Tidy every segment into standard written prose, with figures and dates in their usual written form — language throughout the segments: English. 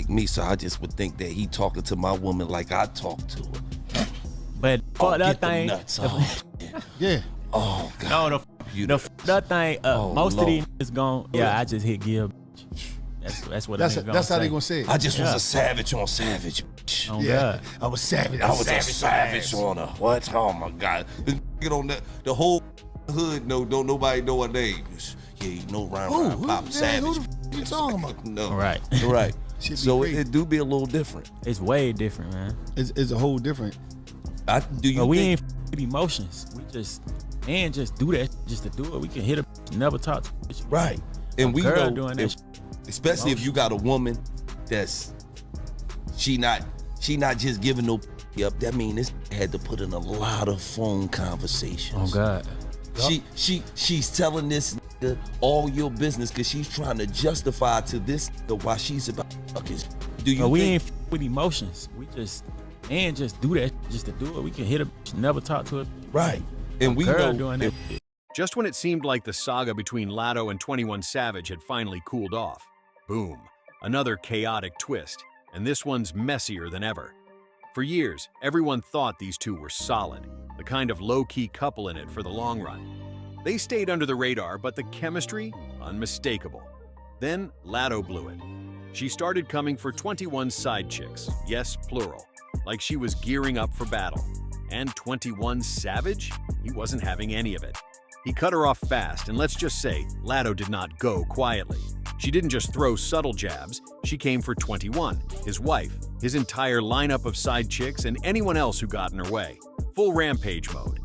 like me, so I just would think that he talking to my woman like I talk to her. But for that thing, nuts. Oh, Yeah. oh God. no, that thing, most of these niggas gone. Yeah, I just hit give. That's what That's how they gonna say it. I just was a savage on savage. Oh Yeah. God. I was savage. I was a savage on her. What? Oh my God. Get on that. The whole hood. No, don't nobody know her name. Yeah, you know, Ryan Pop Savage. Who you talking about? No. Right. Right. Should be So crazy. it do be a little different. It's way different, man. It's a whole different. Do you But we think? ain't with emotions. We just do that just to do it. We can hit a never talk to a bitch. Right. And we girl know, doing that especially if you got a woman that's she not just giving no up. That mean this had to put in a lot of phone conversations. Oh God. She's telling this nigga all your business because she's trying to justify to this nigga why she's about to fuck his. Do you But we think? ain't with emotions. We just do that just to do it. We can hit a bitch, never talk to a Right. And we girl know doing that. Just when it seemed like the saga between Latto and 21 Savage had finally cooled off, boom, another chaotic twist, and this one's messier than ever. For years, everyone thought these two were solid, the kind of low-key couple in it for the long run. They stayed under the radar, but the chemistry, unmistakable. Then Latto blew it. She started coming for 21's side chicks, yes, plural, like she was gearing up for battle. And 21 Savage? He wasn't having any of it. He cut her off fast, and let's just say, Latto did not go quietly. She didn't just throw subtle jabs, she came for 21, his wife, his entire lineup of side chicks, and anyone else who got in her way. Full rampage mode.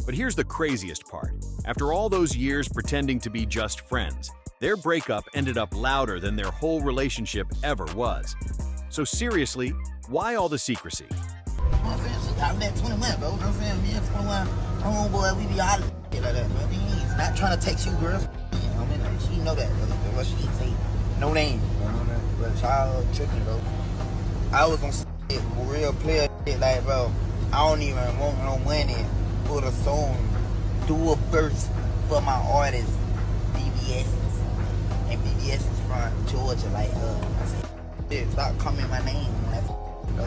But here's the craziest part. After all those years pretending to be just friends, their breakup ended up louder than their whole relationship ever was. So seriously, why all the secrecy? I'm saying? I met 21, bro. I'm saying? Me and 21, homeboy, we be all like that, bro. He's not trying to text you girls. I mean, like, she know that, bro. But she didn't say no name, bro. But y'all tripping, bro. I was on shit, real player shit, like, bro, I don't even want no money for the song. Do a verse for my artist, BBS's. And BBS is from Georgia, like, I said, shit, stop calling my name, like, bro.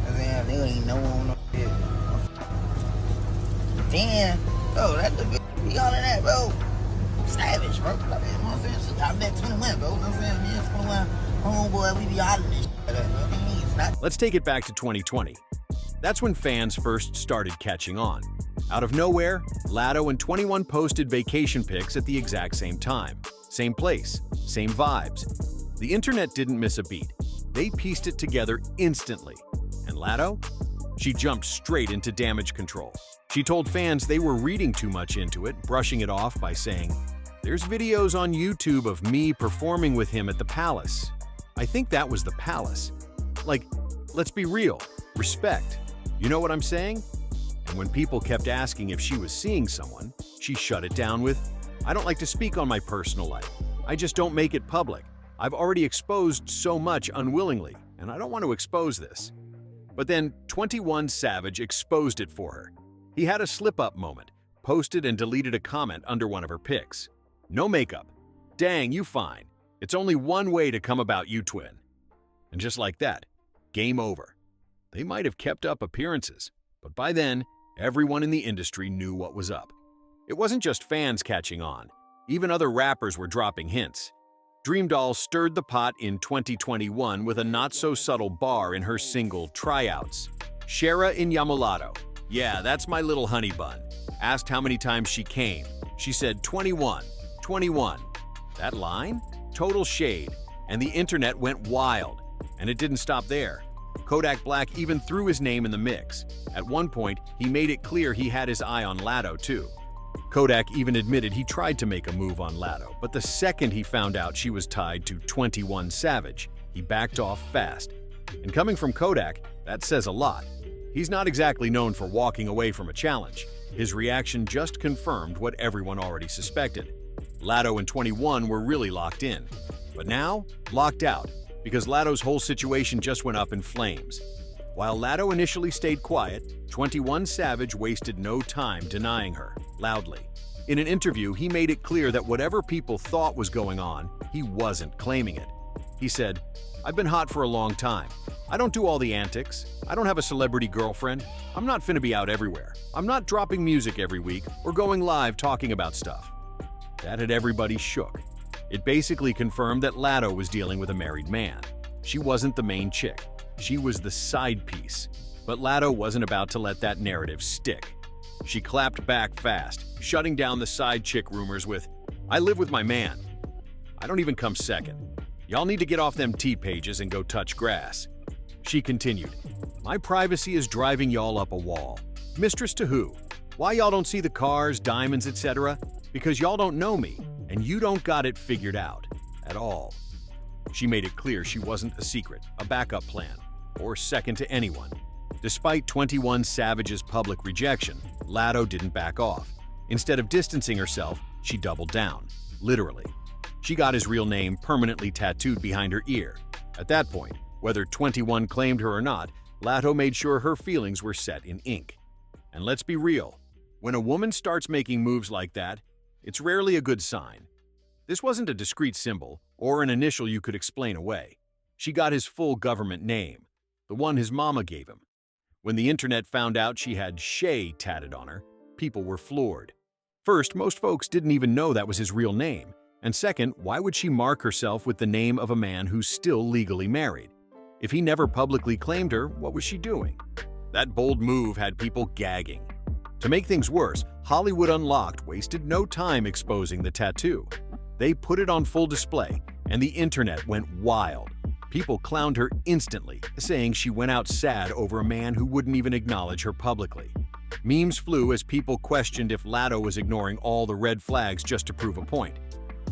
And then they ain't know on no shit. Then, bro, that the bitch be all in that, bro. Savage, bro. Like, you know what I'm saying? I met 21, bro. You know what I'm saying? Me and 21, homeboy, we be all in this shit, bro. He's not. Let's take it back to 2020. That's when fans first started catching on. Out of nowhere, Latto and 21 posted vacation pics at the exact same time. Same place, same vibes. The internet didn't miss a beat. They pieced it together instantly. And Latto? She jumped straight into damage control. She told fans they were reading too much into it, brushing it off by saying, "There's videos on YouTube of me performing with him at the Palace. I think that was the Palace. Like, let's be real. Respect. You know what I'm saying?" And when people kept asking if she was seeing someone, she shut it down with, "I don't like to speak on my personal life. I just don't make it public. I've already exposed so much unwillingly, and I don't want to expose this." But then 21 Savage exposed it for her. He had a slip-up moment, posted and deleted a comment under one of her pics. "No makeup. Dang, you fine. It's only one way to come about you, twin." And just like that, game over. They might have kept up appearances, but by then, everyone in the industry knew what was up. It wasn't just fans catching on. Even other rappers were dropping hints. Dream Doll stirred the pot in 2021 with a not-so-subtle bar in her single Tryouts. Shara in Yamulato, "Yeah, that's my little honey bun," asked how many times she came. She said 21, 21. That line? Total shade, and the internet went wild. And it didn't stop there. Kodak Black even threw his name in the mix. At one point, he made it clear he had his eye on Latto too. Kodak even admitted he tried to make a move on Latto, but the second he found out she was tied to 21 Savage, he backed off fast. And coming from Kodak, that says a lot. He's not exactly known for walking away from a challenge. His reaction just confirmed what everyone already suspected. Latto and 21 were really locked in. But now, locked out, because Latto's whole situation just went up in flames. While Latto initially stayed quiet, 21 Savage wasted no time denying her, loudly. In an interview, he made it clear that whatever people thought was going on, he wasn't claiming it. He said, "I've been hot for a long time. I don't do all the antics. I don't have a celebrity girlfriend. I'm not finna be out everywhere. I'm not dropping music every week or going live talking about stuff." That had everybody shook. It basically confirmed that Latto was dealing with a married man. She wasn't the main chick. She was the side piece. But Latto wasn't about to let that narrative stick. She clapped back fast, shutting down the side chick rumors with, "I live with my man. I don't even come second. Y'all need to get off them T pages and go touch grass." She continued, "My privacy is driving y'all up a wall. Mistress to who? Why y'all don't see the cars, diamonds, etc.? Because y'all don't know me, and you don't got it figured out. At all." She made it clear she wasn't a secret, a backup plan, or second to anyone. Despite 21 Savage's public rejection, Latto didn't back off. Instead of distancing herself, she doubled down, literally. She got his real name permanently tattooed behind her ear. At that point, whether 21 claimed her or not, Latto made sure her feelings were set in ink. And let's be real, when a woman starts making moves like that, it's rarely a good sign. This wasn't a discreet symbol or an initial you could explain away. She got his full government name, the one his mama gave him. When the internet found out she had Shay tatted on her, people were floored. First, most folks didn't even know that was his real name. And second, why would she mark herself with the name of a man who's still legally married? If he never publicly claimed her, what was she doing? That bold move had people gagging. To make things worse, Hollywood Unlocked wasted no time exposing the tattoo. They put it on full display, and the internet went wild. People clowned her instantly, saying she went out sad over a man who wouldn't even acknowledge her publicly. Memes flew as people questioned if Latto was ignoring all the red flags just to prove a point.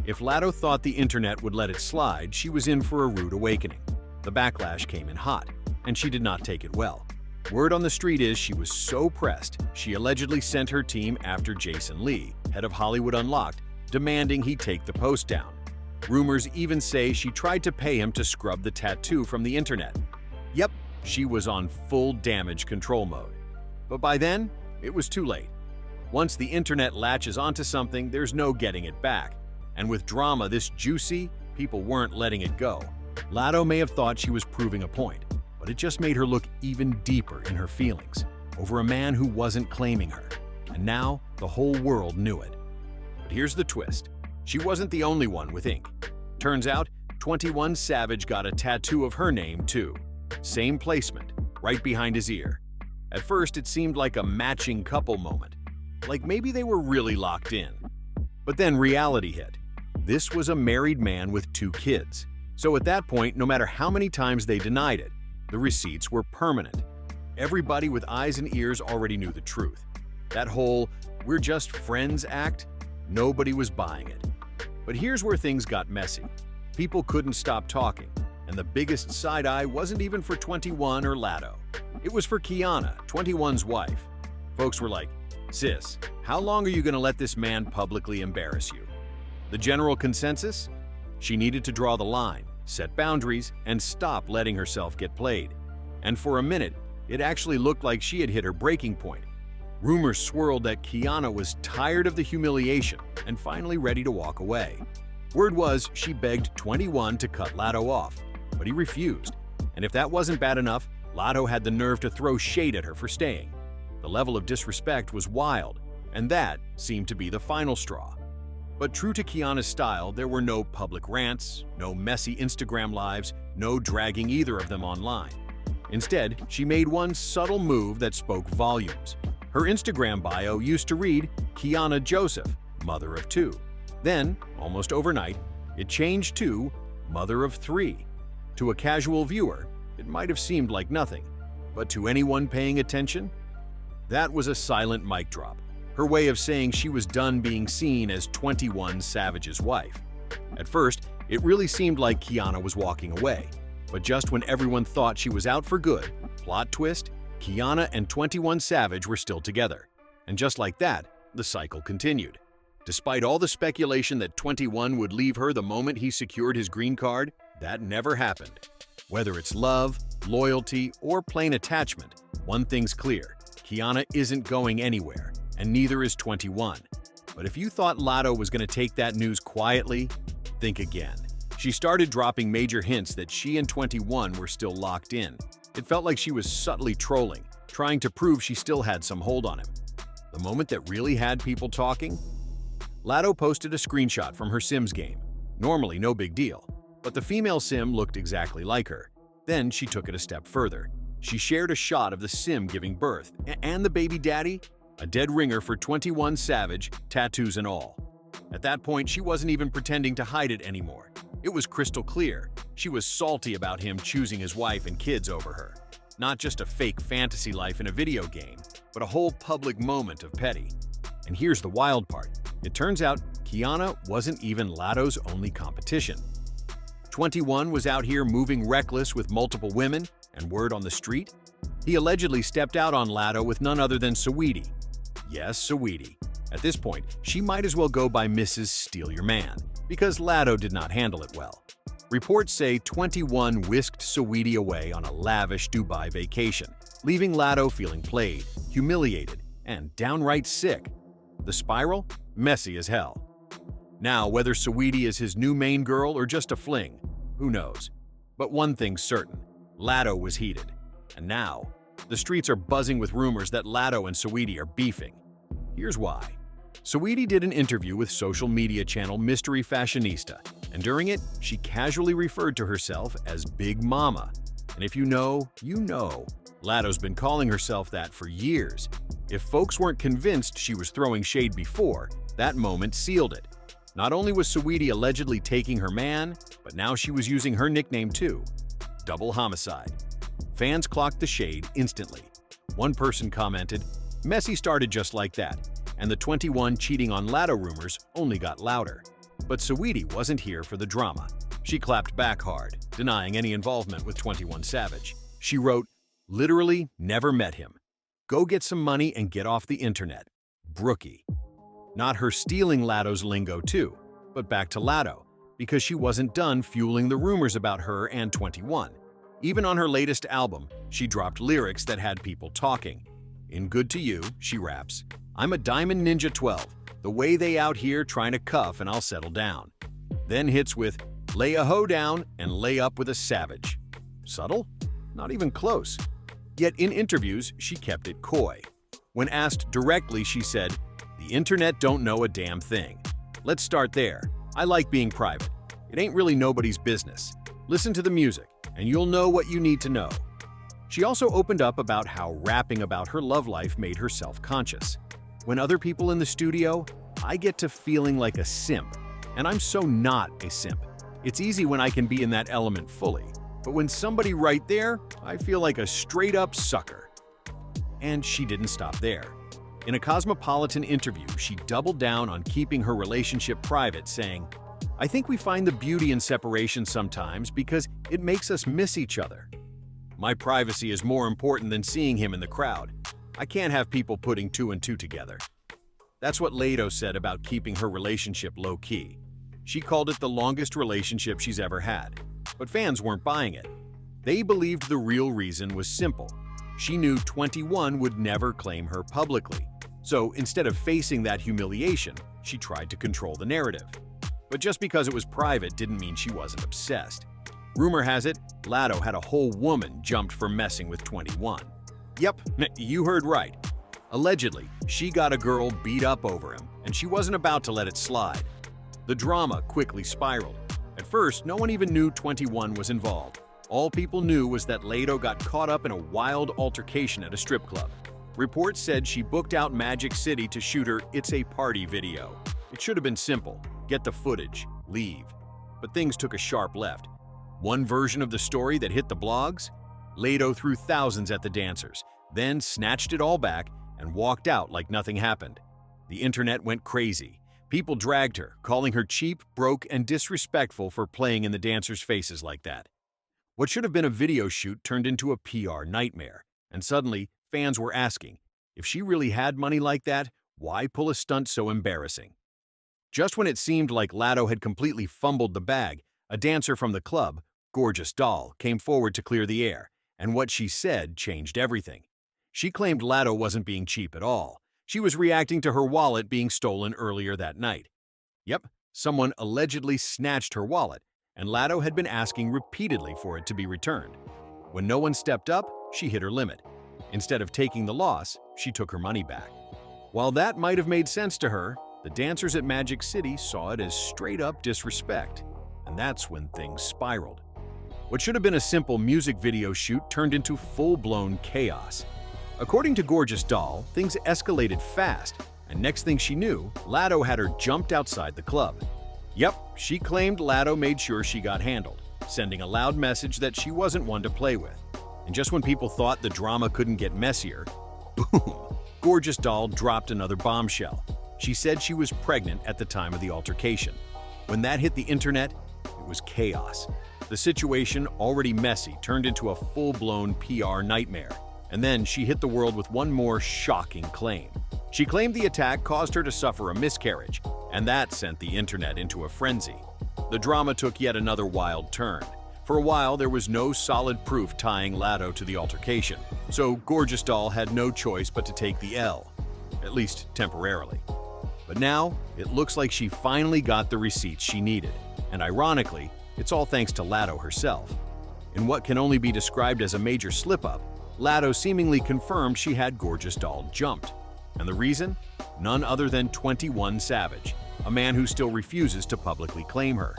If Latto thought the internet would let it slide, she was in for a rude awakening. The backlash came in hot, and she did not take it well. Word on the street is she was so pressed, she allegedly sent her team after Jason Lee, head of Hollywood Unlocked, demanding he take the post down. Rumors even say she tried to pay him to scrub the tattoo from the internet. Yep, she was on full damage control mode. But by then, it was too late. Once the internet latches onto something, there's no getting it back. And with drama this juicy, people weren't letting it go. Latto may have thought she was proving a point, but it just made her look even deeper in her feelings over a man who wasn't claiming her. And now, the whole world knew it. But here's the twist. She wasn't the only one with ink. Turns out, 21 Savage got a tattoo of her name too. Same placement, right behind his ear. At first, it seemed like a matching couple moment, like maybe they were really locked in. But then reality hit. This was a married man with 2 kids. So at that point, no matter how many times they denied it, the receipts were permanent. Everybody with eyes and ears already knew the truth. That whole "we're just friends" act, nobody was buying it. But here's where things got messy. People couldn't stop talking, and the biggest side-eye wasn't even for 21 or Latto. It was for Kiana, 21's wife. Folks were like, "Sis, how long are you gonna let this man publicly embarrass you?" The general consensus? She needed to draw the line, set boundaries, and stop letting herself get played. And for a minute, it actually looked like she had hit her breaking point. Rumors swirled that Kiana was tired of the humiliation and finally ready to walk away. Word was she begged 21 to cut Latto off, but he refused. And if that wasn't bad enough, Latto had the nerve to throw shade at her for staying. The level of disrespect was wild, and that seemed to be the final straw. But true to Kiana's style, there were no public rants, no messy Instagram lives, no dragging either of them online. Instead, she made one subtle move that spoke volumes. Her Instagram bio used to read, "Kiana Joseph, mother of 2. Then, almost overnight, it changed to "mother of 3. To a casual viewer, it might have seemed like nothing. But to anyone paying attention, that was a silent mic drop. Her way of saying she was done being seen as 21 Savage's wife. At first, it really seemed like Kiana was walking away. But just when everyone thought she was out for good, plot twist, Kiana and 21 Savage were still together. And just like that, the cycle continued. Despite all the speculation that 21 would leave her the moment he secured his green card, that never happened. Whether it's love, loyalty, or plain attachment, one thing's clear: Kiana isn't going anywhere, and neither is 21. But if you thought Latto was going to take that news quietly, think again. She started dropping major hints that she and 21 were still locked in. It felt like she was subtly trolling, trying to prove she still had some hold on him. The moment that really had people talking? Latto posted a screenshot from her Sims game. Normally no big deal, but the female Sim looked exactly like her. Then she took it a step further. She shared a shot of the Sim giving birth, and the baby daddy, a dead ringer for 21 Savage, tattoos and all. At that point, she wasn't even pretending to hide it anymore. It was crystal clear. She was salty about him choosing his wife and kids over her. Not just a fake fantasy life in a video game, but a whole public moment of petty. And here's the wild part. It turns out Kiana wasn't even Latto's only competition. 21 was out here moving reckless with multiple women, and word on the street? He allegedly stepped out on Latto with none other than Saweetie. Yes, Saweetie. At this point, she might as well go by Mrs. Steal Your Man, because Latto did not handle it well. Reports say 21 whisked Saweetie away on a lavish Dubai vacation, leaving Latto feeling played, humiliated, and downright sick. The spiral? Messy as hell. Now, whether Saweetie is his new main girl or just a fling, who knows? But one thing's certain, Latto was heated. And now, the streets are buzzing with rumors that Latto and Saweetie are beefing. Here's why. Saweetie did an interview with social media channel Mystery Fashionista, and during it, she casually referred to herself as Big Mama. And if you know, you know. Latto's been calling herself that for years. If folks weren't convinced she was throwing shade before, that moment sealed it. Not only was Saweetie allegedly taking her man, but now she was using her nickname too. Double homicide. Fans clocked the shade instantly. One person commented, "Messy started just like that," and the 21 cheating on Latto rumors only got louder. But Saweetie wasn't here for the drama. She clapped back hard, denying any involvement with 21 Savage. She wrote, "Literally never met him. Go get some money and get off the internet. Brookie." Not her stealing Latto's lingo too, but back to Latto, because she wasn't done fueling the rumors about her and 21. Even on her latest album, she dropped lyrics that had people talking. In Good to You, she raps, "I'm a Diamond Ninja 12, the way they out here trying to cuff and I'll settle down." Then hits with, "Lay a hoe down and lay up with a savage." Subtle? Not even close. Yet in interviews, she kept it coy. When asked directly, she said, "The internet don't know a damn thing. Let's start there. I like being private. It ain't really nobody's business. Listen to the music, and you'll know what you need to know." She also opened up about how rapping about her love life made her self-conscious. "When other people in the studio, I get to feeling like a simp, and I'm so not a simp. It's easy when I can be in that element fully, but when somebody right there, I feel like a straight-up sucker." And she didn't stop there. In a Cosmopolitan interview, she doubled down on keeping her relationship private, saying, "I think we find the beauty in separation sometimes because it makes us miss each other. My privacy is more important than seeing him in the crowd. I can't have people putting two and two together." That's what Latto said about keeping her relationship low-key. She called it the longest relationship she's ever had. But fans weren't buying it. They believed the real reason was simple. She knew 21 would never claim her publicly. So instead of facing that humiliation, she tried to control the narrative. But just because it was private didn't mean she wasn't obsessed. Rumor has it, Latto had a whole woman jumped for messing with 21. Yep, you heard right. Allegedly, she got a girl beat up over him, and she wasn't about to let it slide. The drama quickly spiraled. At first, no one even knew 21 was involved. All people knew was that Latto got caught up in a wild altercation at a strip club. Reports said she booked out Magic City to shoot her "It's a Party" video. It should have been simple. Get the footage, leave. But things took a sharp left. One version of the story that hit the blogs? Latto threw thousands at the dancers, then snatched it all back and walked out like nothing happened. The internet went crazy. People dragged her, calling her cheap, broke, and disrespectful for playing in the dancers' faces like that. What should have been a video shoot turned into a PR nightmare. And suddenly, fans were asking, if she really had money like that, why pull a stunt so embarrassing? Just when it seemed like Latto had completely fumbled the bag, a dancer from the club, Gorgeous Doll, came forward to clear the air, and what she said changed everything. She claimed Latto wasn't being cheap at all. She was reacting to her wallet being stolen earlier that night. Yep, someone allegedly snatched her wallet, and Latto had been asking repeatedly for it to be returned. When no one stepped up, she hit her limit. Instead of taking the loss, she took her money back. While that might have made sense to her, the dancers at Magic City saw it as straight-up disrespect, and that's when things spiraled. What should have been a simple music video shoot turned into full-blown chaos. According to Gorgeous Doll, things escalated fast, and next thing she knew, Latto had her jumped outside the club. Yep, she claimed Latto made sure she got handled, sending a loud message that she wasn't one to play with. And just when people thought the drama couldn't get messier, boom, Gorgeous Doll dropped another bombshell. She said she was pregnant at the time of the altercation. When that hit the internet, it was chaos. The situation, already messy, turned into a full-blown PR nightmare. And then she hit the world with one more shocking claim. She claimed the attack caused her to suffer a miscarriage, and that sent the internet into a frenzy. The drama took yet another wild turn. For a while, there was no solid proof tying Latto to the altercation, so Gorgeous Doll had no choice but to take the L, at least temporarily. But now, it looks like she finally got the receipts she needed, and ironically, it's all thanks to Latto herself. In what can only be described as a major slip-up, Latto seemingly confirmed she had Gorgeous Doll jumped. And the reason? None other than 21 Savage, a man who still refuses to publicly claim her.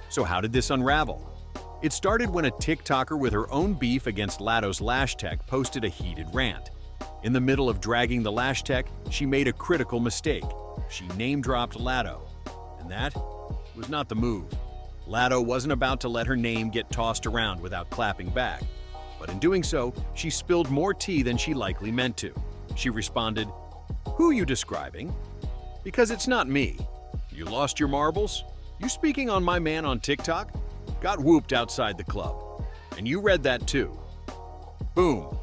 So how did this unravel? It started when a TikToker with her own beef against Latto's lash tech posted a heated rant. In the middle of dragging the lash tech, she made a critical mistake. She name-dropped Latto, and that was not the move. Latto wasn't about to let her name get tossed around without clapping back. But in doing so, she spilled more tea than she likely meant to. She responded, "Who you describing? Because it's not me. You lost your marbles? You speaking on my man on TikTok? Got whooped outside the club. And you read that too." Boom.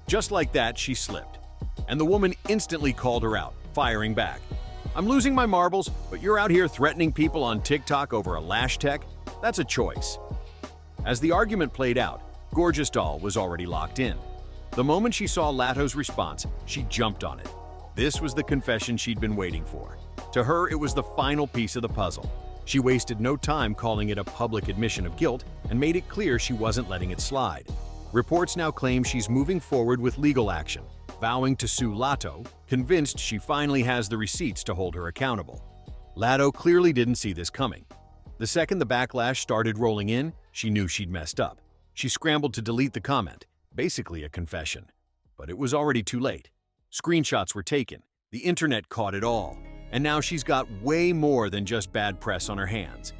Just like that, she slipped. And the woman instantly called her out, firing back. "I'm losing my marbles, but you're out here threatening people on TikTok over a lash tech? That's a choice." As the argument played out, Gorgeous Doll was already locked in. The moment she saw Latto's response, she jumped on it. This was the confession she'd been waiting for. To her, it was the final piece of the puzzle. She wasted no time calling it a public admission of guilt and made it clear she wasn't letting it slide. Reports now claim she's moving forward with legal action, vowing to sue Latto, convinced she finally has the receipts to hold her accountable. Latto clearly didn't see this coming. The second the backlash started rolling in, she knew she'd messed up. She scrambled to delete the comment, basically a confession. But it was already too late. Screenshots were taken, the internet caught it all, and now she's got way more than just bad press on her hands.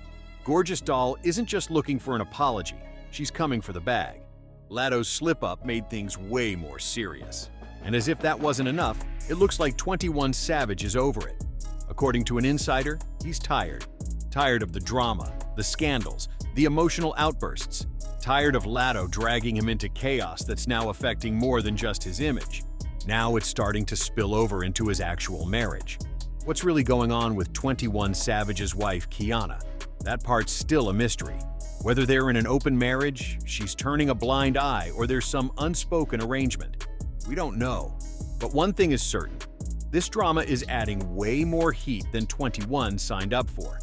Gorgeous Doll isn't just looking for an apology, she's coming for the bag. Latto's slip-up made things way more serious. And as if that wasn't enough, it looks like 21 Savage is over it. According to an insider, he's tired. Tired of the drama, the scandals, the emotional outbursts. Tired of Latto dragging him into chaos that's now affecting more than just his image. Now it's starting to spill over into his actual marriage. What's really going on with 21 Savage's wife, Kiana? That part's still a mystery. Whether they're in an open marriage, she's turning a blind eye, or there's some unspoken arrangement. We don't know. But one thing is certain. This drama is adding way more heat than 21 signed up for.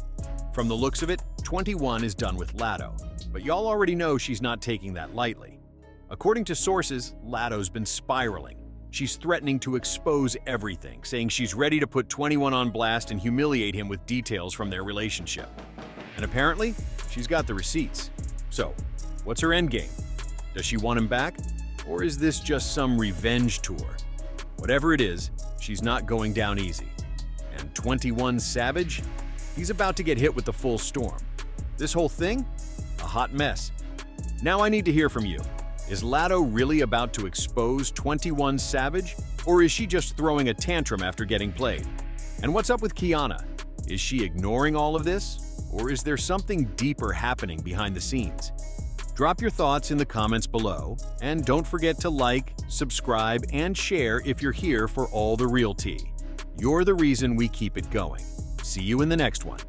From the looks of it, 21 is done with Latto. But y'all already know she's not taking that lightly. According to sources, Latto's been spiraling. She's threatening to expose everything, saying she's ready to put 21 on blast and humiliate him with details from their relationship. And apparently, she's got the receipts. So, what's her endgame? Does she want him back? Or is this just some revenge tour? Whatever it is, she's not going down easy. And 21 Savage? He's about to get hit with the full storm. This whole thing? A hot mess. Now I need to hear from you. Is Latto really about to expose 21 Savage? Or is she just throwing a tantrum after getting played? And what's up with Kiana? Is she ignoring all of this? Or is there something deeper happening behind the scenes? Drop your thoughts in the comments below, and don't forget to like, subscribe, and share if you're here for all the real tea. You're the reason we keep it going. See you in the next one.